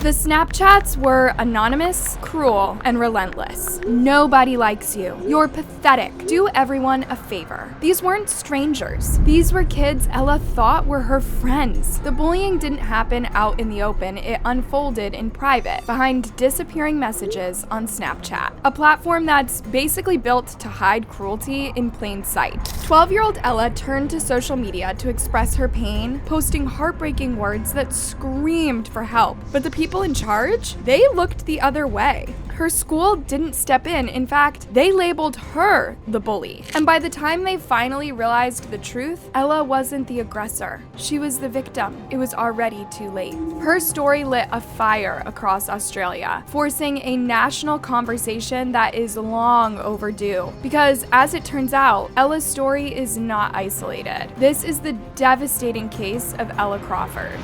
The Snapchats were anonymous, cruel, and relentless. Nobody likes you. You're pathetic. Do everyone a favor. These weren't strangers. These were kids Ella thought were her friends. The bullying didn't happen out in the open. It unfolded in private, behind disappearing messages on Snapchat, a platform that's basically built to hide cruelty in plain sight. 12-year-old Ella turned to social media to express her pain, posting heartbreaking words that screamed for help. But the people in charge, they looked the other way. Her school didn't step in. In fact, they labeled her the bully. And by the time they finally realized the truth, Ella wasn't the aggressor. She was the victim. It was already too late. Her story lit a fire across Australia, forcing a national conversation that is long overdue. Because as it turns out, Ella's story is not isolated. This is the devastating case of Ella Crawford.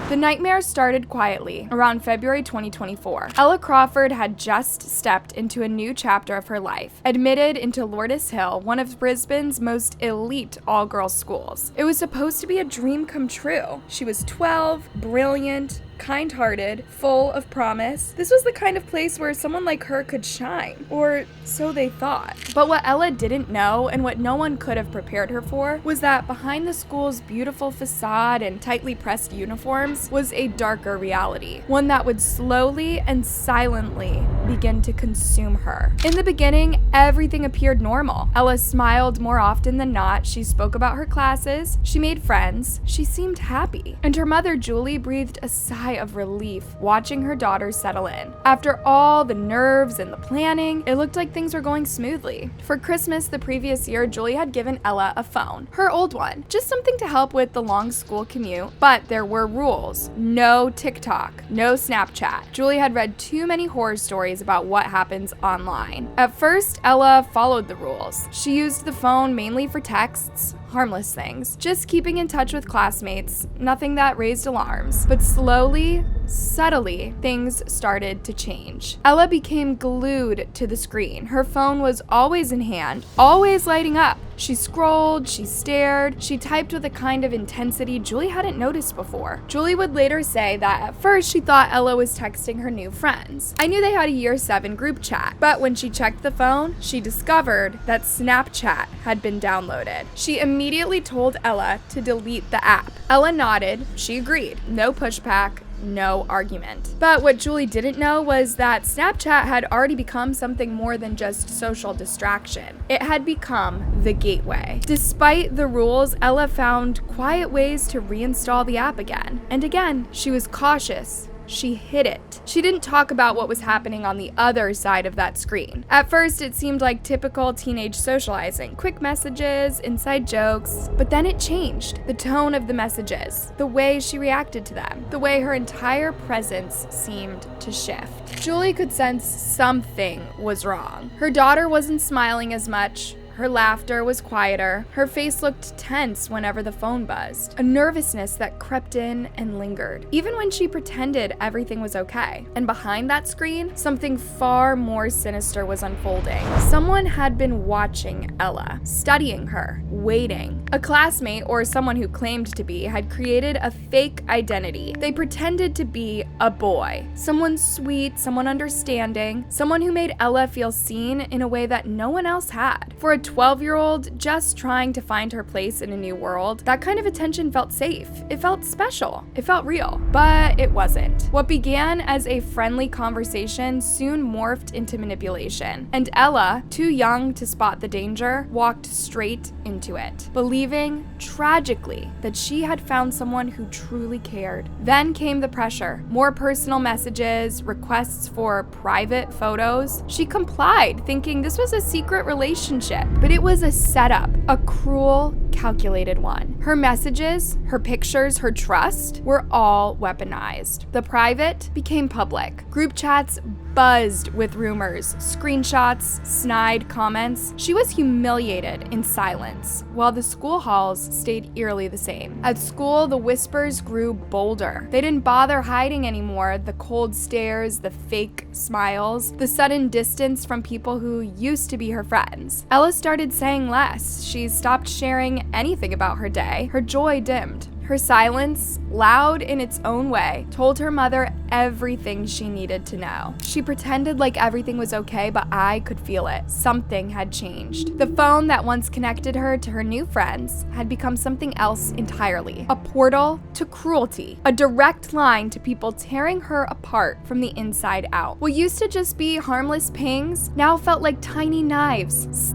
The nightmare started quietly around February 2024. Ella Crawford had just stepped into a new chapter of her life, admitted into Lourdes Hill, one of Brisbane's most elite all-girls schools. It was supposed to be a dream come true. She was 12, brilliant, kind-hearted, full of promise. This was the kind of place where someone like her could shine, or so they thought. But what Ella didn't know, and what no one could have prepared her for, was that behind the school's beautiful facade and tightly pressed uniforms was a darker reality, one that would slowly and silently begin to consume her. In the beginning, everything appeared normal. Ella smiled more often than not. She spoke about her classes, she made friends, she seemed happy. And her mother, Julie, breathed a sigh of relief watching her daughter settle in. After all the nerves and the planning, it looked like things were going smoothly. For Christmas the previous year, Julie had given Ella a phone, her old one, just something to help with the long school commute. But there were rules. No TikTok, no Snapchat. Julie had read too many horror stories about what happens online. At first, Ella followed the rules. She used the phone mainly for texts, harmless things, just keeping in touch with classmates, nothing that raised alarms. But slowly, subtly, things started to change. Ella became glued to the screen. Her phone was always in hand, always lighting up. She scrolled, she stared, she typed with a kind of intensity Julie hadn't noticed before. Julie would later say that at first she thought Ella was texting her new friends. I knew they had a year 7 group chat, but when she checked the phone, she discovered that Snapchat had been downloaded. She immediately told Ella to delete the app. Ella nodded, she agreed. No pushback, no argument. But what Julie didn't know was that Snapchat had already become something more than just social distraction. It had become the gateway. Despite the rules, Ella found quiet ways to reinstall the app again. And again, she was cautious. She hid it. She didn't talk about what was happening on the other side of that screen. At first, it seemed like typical teenage socializing, quick messages, inside jokes, but then it changed. The tone of the messages, the way she reacted to them, the way her entire presence seemed to shift. Julie could sense something was wrong. Her daughter wasn't smiling as much. Her laughter was quieter. Her face looked tense whenever the phone buzzed, a nervousness that crept in and lingered, even when she pretended everything was okay. And behind that screen, something far more sinister was unfolding. Someone had been watching Ella, studying her, waiting. A classmate, or someone who claimed to be, had created a fake identity. They pretended to be a boy, someone sweet, someone understanding, someone who made Ella feel seen in a way that no one else had. For a 12-year-old just trying to find her place in a new world, that kind of attention felt safe. It felt special. It felt real. But it wasn't. What began as a friendly conversation soon morphed into manipulation. And Ella, too young to spot the danger, walked straight into it, believing, tragically, that she had found someone who truly cared. Then came the pressure. More personal messages, requests for private photos. She complied, thinking this was a secret relationship. But it was a setup, a cruel, calculated one. Her messages, her pictures, her trust were all weaponized. The private became public. Group chats buzzed with rumors, screenshots, snide comments. She was humiliated in silence, while the school halls stayed eerily the same. At school, the whispers grew bolder. They didn't bother hiding anymore. The cold stares, the fake smiles, the sudden distance from people who used to be her friends. Ella started saying less. She stopped sharing anything about her day. Her joy dimmed. Her silence, loud in its own way, told her mother everything she needed to know. She pretended like everything was okay, but I could feel it. Something had changed. The phone that once connected her to her new friends had become something else entirely. A portal to cruelty. A direct line to people tearing her apart from the inside out. What used to just be harmless pings now felt like tiny knives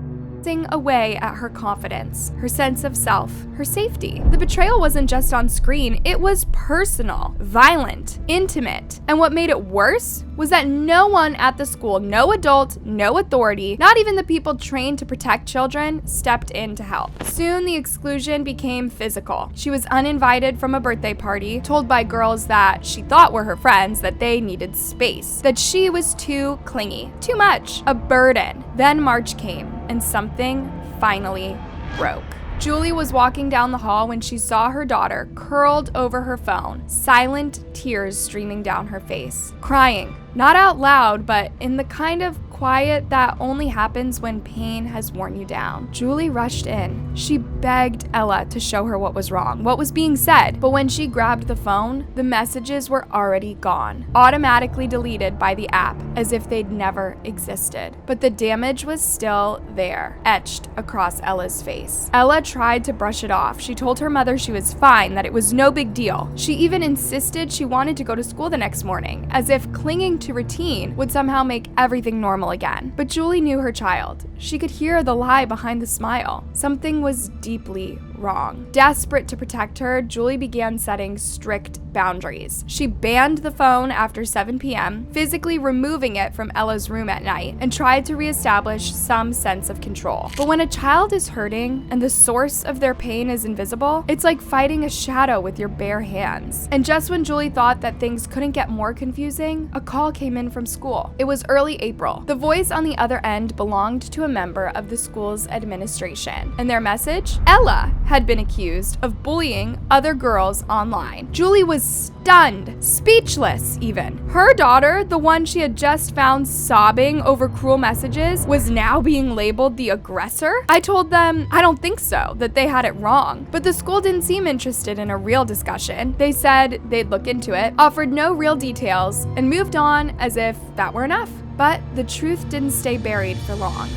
away at her confidence, her sense of self, her safety. The betrayal wasn't just on screen, it was personal, violent, intimate. And what made it worse was that no one at the school, no adult, no authority, not even the people trained to protect children, stepped in to help. Soon the exclusion became physical. She was uninvited from a birthday party, told by girls that she thought were her friends that they needed space, that she was too clingy, too much, a burden. Then March came, and something finally broke. Julie was walking down the hall when she saw her daughter curled over her phone, silent tears streaming down her face, crying, not out loud, but in the kind of quiet that only happens when pain has worn you down. Julie rushed in. She begged Ella to show her what was wrong, what was being said. But when she grabbed the phone, the messages were already gone, automatically deleted by the app as if they'd never existed. But the damage was still there, etched across Ella's face. Ella tried to brush it off. She told her mother she was fine, that it was no big deal. She even insisted she wanted to go to school the next morning, as if clinging to routine would somehow make everything normal again. But Julie knew her child. She could hear the lie behind the smile. Something was deeply wrong. Desperate to protect her, Julie began setting strict boundaries. She banned the phone after 7 p.m., physically removing it from Ella's room at night, and tried to reestablish some sense of control. But when a child is hurting and the source of their pain is invisible, it's like fighting a shadow with your bare hands. And just when Julie thought that things couldn't get more confusing, a call came in from school. It was early April. The voice on the other end belonged to a member of the school's administration, and their message? Ella had been accused of bullying other girls online. Julie was stunned, speechless even. Her daughter, the one she had just found sobbing over cruel messages, was now being labeled the aggressor? I told them I don't think so, that they had it wrong. But the school didn't seem interested in a real discussion. They said they'd look into it, offered no real details, and moved on as if that were enough. But the truth didn't stay buried for long.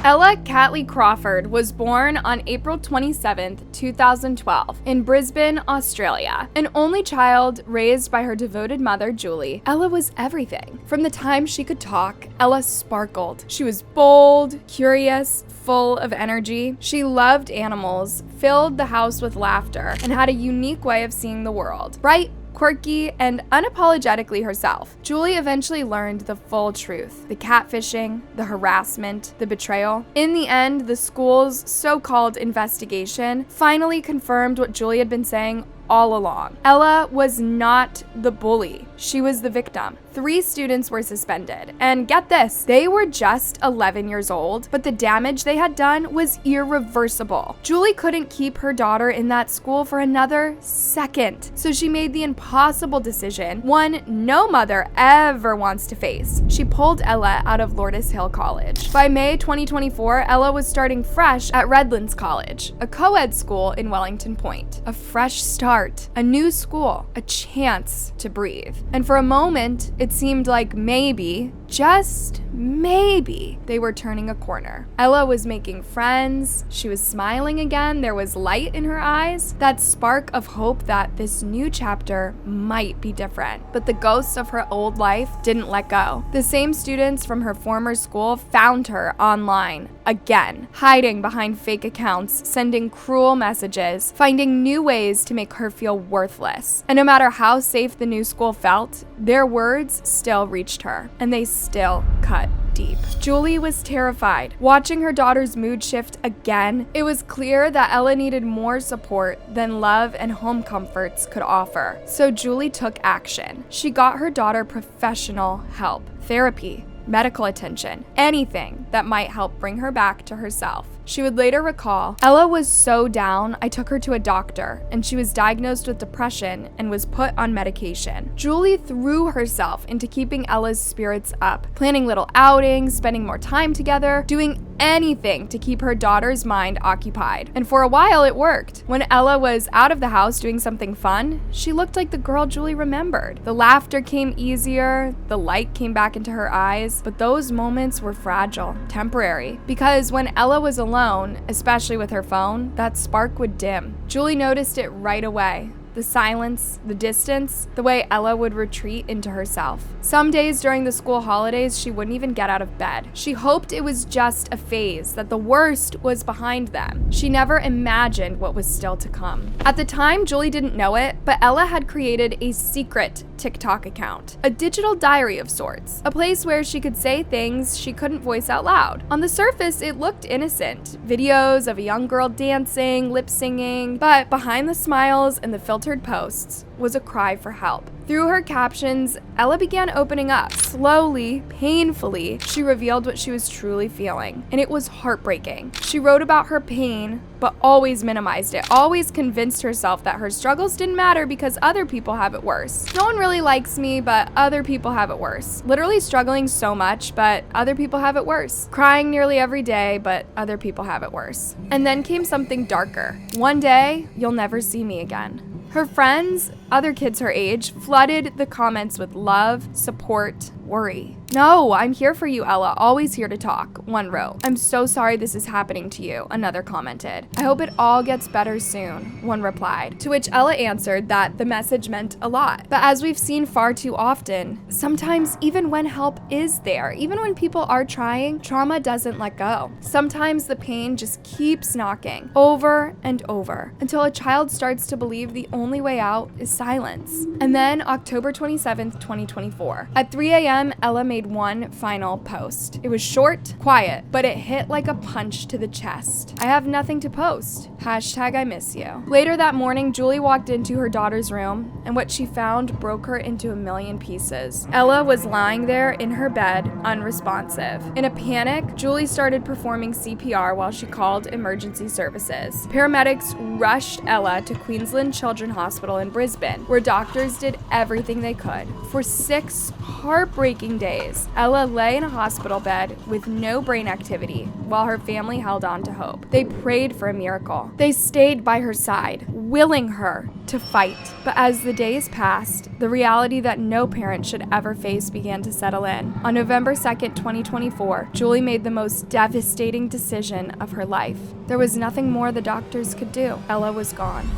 Ella Catley Crawford was born on April 27, 2012, in Brisbane, Australia. An only child raised by her devoted mother, Julie, Ella was everything. From the time she could talk, Ella sparkled. She was bold, curious, full of energy. She loved animals, filled the house with laughter, and had a unique way of seeing the world. Bright, quirky, and unapologetically herself. Julie eventually learned the full truth. The catfishing, the harassment, the betrayal. In the end, the school's so-called investigation finally confirmed what Julie had been saying all along. Ella was not the bully. She was the victim. 3 students were suspended. And get this, they were just 11 years old, but the damage they had done was irreversible. Julie couldn't keep her daughter in that school for another second. So she made the impossible decision, one no mother ever wants to face. She pulled Ella out of Lourdes Hill College. By May 2024, Ella was starting fresh at Redlands College, a co-ed school in Wellington Point. A fresh start, a new school, a chance to breathe. And for a moment, it seemed like maybe, just maybe, they were turning a corner. Ella was making friends, she was smiling again, there was light in her eyes, that spark of hope that this new chapter might be different. But the ghosts of her old life didn't let go. The same students from her former school found her online, again, hiding behind fake accounts, sending cruel messages, finding new ways to make her feel worthless. And no matter how safe the new school felt, their words still reached her, and they still cut deep. Julie was terrified. Watching her daughter's mood shift again, it was clear that Ella needed more support than love and home comforts could offer. So Julie took action. She got her daughter professional help, therapy, medical attention, anything that might help bring her back to herself. She would later recall, "Ella was so down, I took her to a doctor, and she was diagnosed with depression and was put on medication." Julie threw herself into keeping Ella's spirits up, planning little outings, spending more time together, doing anything to keep her daughter's mind occupied. And for a while it worked. When Ella was out of the house doing something fun, she looked like the girl Julie remembered. The laughter came easier, the light came back into her eyes, but those moments were fragile, temporary, because when Ella was alone, especially with her phone, that spark would dim. Julie noticed it right away. The silence, the distance, the way Ella would retreat into herself. Some days during the school holidays, she wouldn't even get out of bed. She hoped it was just a phase, that the worst was behind them. She never imagined what was still to come. At the time, Julie didn't know it, but Ella had created a secret TikTok account, a digital diary of sorts, a place where she could say things she couldn't voice out loud. On the surface, it looked innocent. Videos of a young girl dancing, lip singing, but behind the smiles and the filtered posts was a cry for help. Through her captions, Ella began opening up. Slowly, painfully, she revealed what she was truly feeling, and it was heartbreaking. She wrote about her pain, but always minimized it, always convinced herself that her struggles didn't matter because other people have it worse. No one really likes me, but other people have it worse. Literally struggling so much, but other people have it worse. Crying nearly every day, but other people have it worse. And then came something darker. One day, you'll never see me again. Her friends, other kids her age, flooded the comments with love, support, worry. "No, I'm here for you, Ella, always here to talk," one wrote. "I'm so sorry this is happening to you," another commented. "I hope it all gets better soon," one replied. To which Ella answered that the message meant a lot. But as we've seen far too often, sometimes even when help is there, even when people are trying, trauma doesn't let go. Sometimes the pain just keeps knocking over and over until a child starts to believe the only way out is silence. And then October 27th, 2024. At 3 a.m., Ella made one final post. It was short, quiet, but it hit like a punch to the chest. "I have nothing to post. Hashtag I miss you." Later that morning, Julie walked into her daughter's room, and what she found broke her into a million pieces. Ella was lying there in her bed, unresponsive. In a panic, Julie started performing CPR while she called emergency services. Paramedics rushed Ella to Queensland Children's Hospital in Brisbane, where doctors did everything they could. For 6 heartbreaking days, Ella lay in a hospital bed with no brain activity while her family held on to hope. They prayed for a miracle. They stayed by her side, willing her to fight. But as the days passed, the reality that no parent should ever face began to settle in. On November 2nd, 2024, Julie made the most devastating decision of her life. There was nothing more the doctors could do. Ella was gone.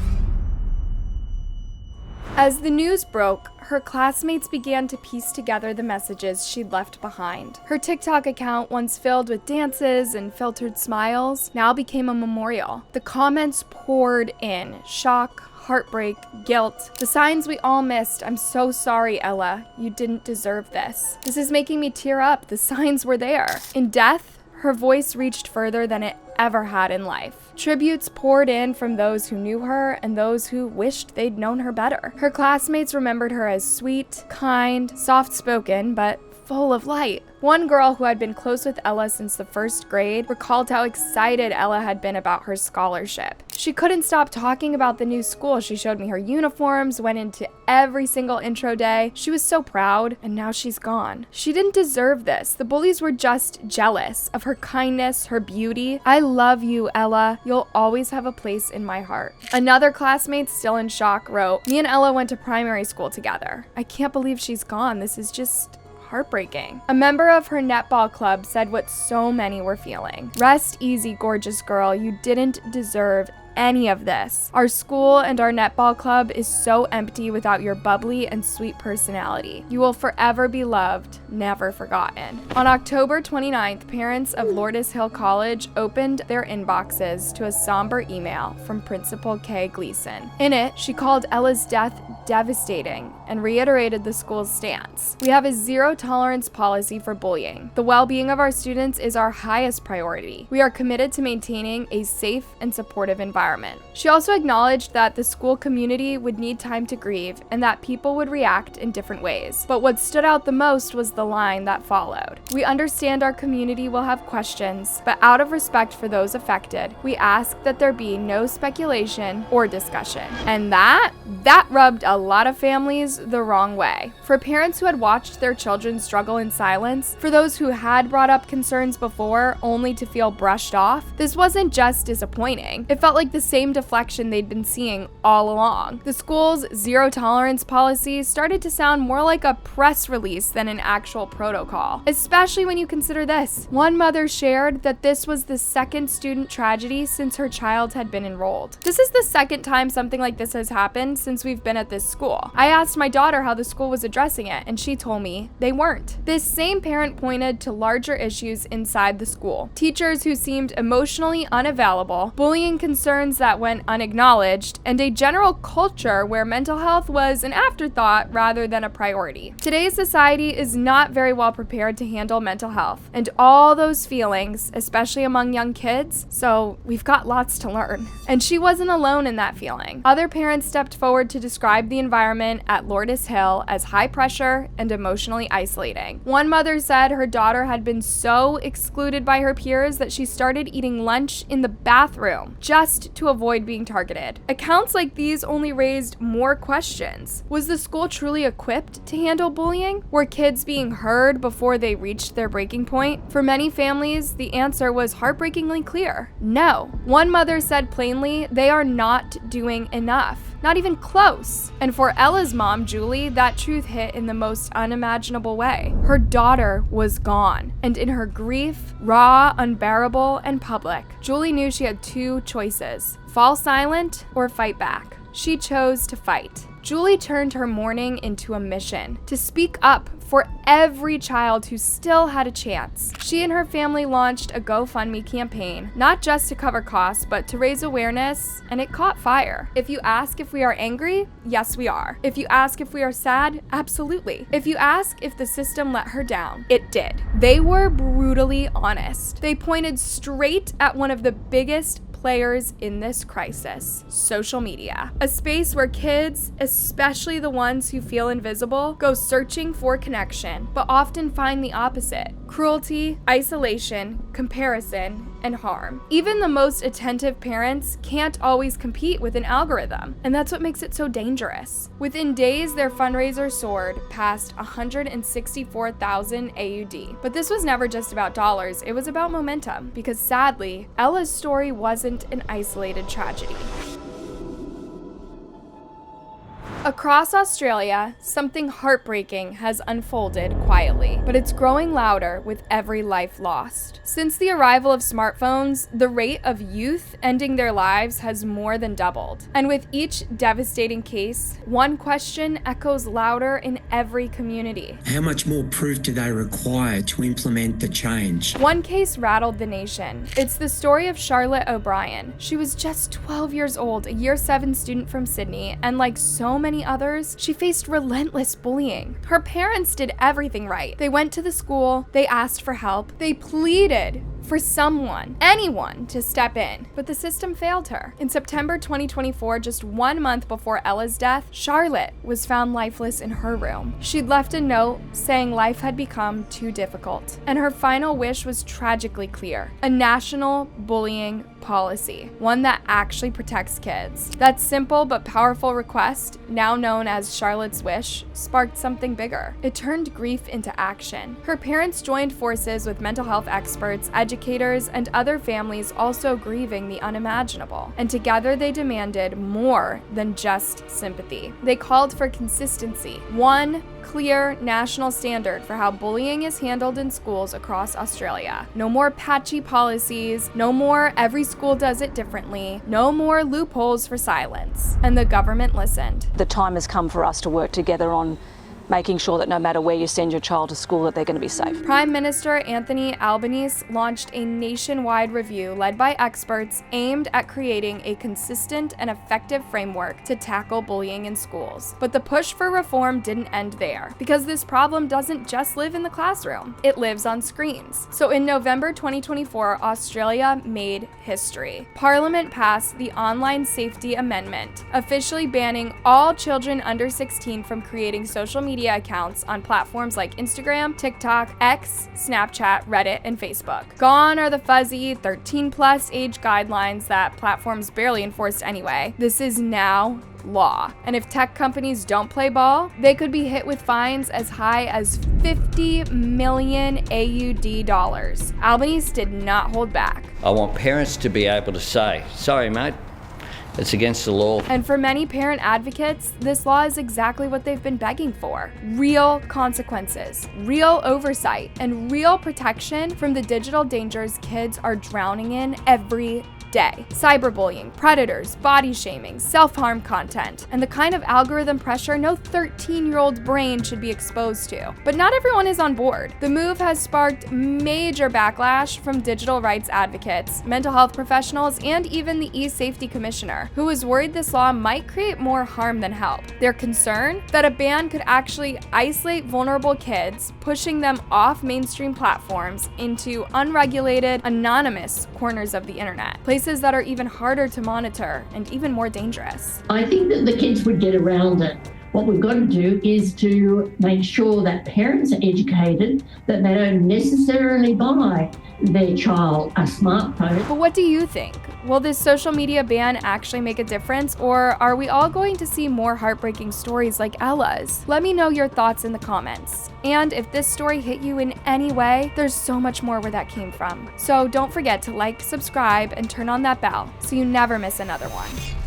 As the news broke, her classmates began to piece together the messages she'd left behind. Her TikTok account, once filled with dances and filtered smiles, now became a memorial. The comments poured in: shock, heartbreak, guilt. The signs we all missed. "I'm so sorry, Ella. You didn't deserve this. This is making me tear up. The signs were there." In death, her voice reached further than it ever had in life. Tributes poured in from those who knew her and those who wished they'd known her better. Her classmates remembered her as sweet, kind, soft-spoken, but full of light. One girl who had been close with Ella since the first grade recalled how excited Ella had been about her scholarship. "She couldn't stop talking about the new school. She showed me her uniforms, went into every single intro day. She was so proud, and now she's gone. She didn't deserve this. The bullies were just jealous of her kindness, her beauty. I love you, Ella. You'll always have a place in my heart." Another classmate, still in shock, wrote, "Me and Ella went to primary school together. I can't believe she's gone. This is just heartbreaking." A member of her netball club said what so many were feeling: "Rest easy, gorgeous girl. You didn't deserve any of this. Our school and our netball club is so empty without your bubbly and sweet personality. You will forever be loved, never forgotten." On October 29th, parents of Lourdes Hill College opened their inboxes to a somber email from Principal Kay Gleason. In it, she called Ella's death devastating and reiterated the school's stance. "We have a zero-tolerance policy for bullying. The well-being of our students is our highest priority. We are committed to maintaining a safe and supportive environment. environment. She also acknowledged that the school community would need time to grieve and that people would react in different ways. But what stood out the most was the line that followed. "We understand our community will have questions, but out of respect for those affected, we ask that there be no speculation or discussion." And that rubbed a lot of families the wrong way. For parents who had watched their children struggle in silence, for those who had brought up concerns before only to feel brushed off, this wasn't just disappointing. It felt like the same deflection they'd been seeing all along. The school's zero tolerance policy started to sound more like a press release than an actual protocol, especially when you consider this. One mother shared that this was the second student tragedy since her child had been enrolled. "This is the second time something like this has happened since we've been at this school. I asked my daughter how the school was addressing it, and she told me they weren't." This same parent pointed to larger issues inside the school. Teachers who seemed emotionally unavailable, bullying concerns that went unacknowledged, and a general culture where mental health was an afterthought rather than a priority. Today's society is not very well prepared to handle mental health and all those feelings, especially among young kids, so we've got lots to learn. And she wasn't alone in that feeling. Other parents stepped forward to describe the environment at Lourdes Hill as high pressure and emotionally isolating. One mother said her daughter had been so excluded by her peers that she started eating lunch in the bathroom just to avoid being targeted. Accounts like these only raised more questions. Was the school truly equipped to handle bullying? Were kids being heard before they reached their breaking point? For many families, the answer was heartbreakingly clear. No. One mother said plainly, they are not doing enough. Not even close. And for Ella's mom, Julie, that truth hit in the most unimaginable way. Her daughter was gone. And in her grief, raw, unbearable, and public, Julie knew she had two choices: fall silent or fight back. She chose to fight. Julie turned her mourning into a mission to speak up for every child who still had a chance. She and her family launched a GoFundMe campaign, not just to cover costs, but to raise awareness, and it caught fire. If you ask if we are angry, yes we are. If you ask if we are sad, absolutely. If you ask if the system let her down, it did. They were brutally honest. They pointed straight at one of the biggest players in this crisis: social media. A space where kids, especially the ones who feel invisible, go searching for connection, but often find the opposite: cruelty, isolation, comparison, and harm. Even the most attentive parents can't always compete with an algorithm, and that's what makes it so dangerous. Within days, their fundraiser soared past 164,000 AUD. But this was never just about dollars, it was about momentum, because sadly, Ella's story wasn't an isolated tragedy. Across Australia, something heartbreaking has unfolded quietly, but it's growing louder with every life lost. Since the arrival of smartphones, the rate of youth ending their lives has more than doubled. And with each devastating case, one question echoes louder in every community: how much more proof do they require to implement the change? One case rattled the nation. It's the story of Charlotte O'Brien. She was just 12 years old, a year 7 student from Sydney, and like so many others, she faced relentless bullying. Her parents did everything right. They went to the school, they asked for help, they pleaded for someone, anyone, to step in, but the system failed her. In September 2024, just 1 month before Ella's death, Charlotte was found lifeless in her room. She'd left a note saying life had become too difficult, and her final wish was tragically clear: a national bullying policy, one that actually protects kids. That simple but powerful request, now known as Charlotte's Wish, sparked something bigger. It turned grief into action. Her parents joined forces with mental health experts, educators, and other families also grieving the unimaginable. And together they demanded more than just sympathy. They called for consistency, one clear national standard for how bullying is handled in schools across Australia. No more patchy policies, no more every school does it differently, no more loopholes for silence. And the government listened. The time has come for us to work together on making sure that no matter where you send your child to school, that they're going to be safe. Prime Minister Anthony Albanese launched a nationwide review led by experts aimed at creating a consistent and effective framework to tackle bullying in schools. But the push for reform didn't end there, because this problem doesn't just live in the classroom, it lives on screens. So in November 2024, Australia made history. Parliament passed the Online Safety Amendment, officially banning all children under 16 from creating social media accounts on platforms like Instagram, TikTok, X, Snapchat, Reddit, and Facebook. Gone are the fuzzy 13+ age guidelines that platforms barely enforced anyway. This is now law. And if tech companies don't play ball, they could be hit with fines as high as 50 million AUD dollars. Albanese did not hold back. I want parents to be able to say, sorry mate, it's against the law. And for many parent advocates, this law is exactly what they've been begging for. Real consequences, real oversight, and real protection from the digital dangers kids are drowning in every day. Cyberbullying, predators, body shaming, self-harm content, and the kind of algorithm pressure no 13-year-old brain should be exposed to. But not everyone is on board. The move has sparked major backlash from digital rights advocates, mental health professionals, and even the e-safety commissioner, who is worried this law might create more harm than help. They're concerned that a ban could actually isolate vulnerable kids, pushing them off mainstream platforms into unregulated, anonymous corners of the internet, places that are even harder to monitor and even more dangerous. I think that the kids would get around it. What we've got to do is to make sure that parents are educated, that they don't necessarily buy their child a smartphone. But what do you think? Will this social media ban actually make a difference, or are we all going to see more heartbreaking stories like Ella's? Let me know your thoughts in the comments. And if this story hit you in any way, there's so much more where that came from. So don't forget to like, subscribe, and turn on that bell so you never miss another one.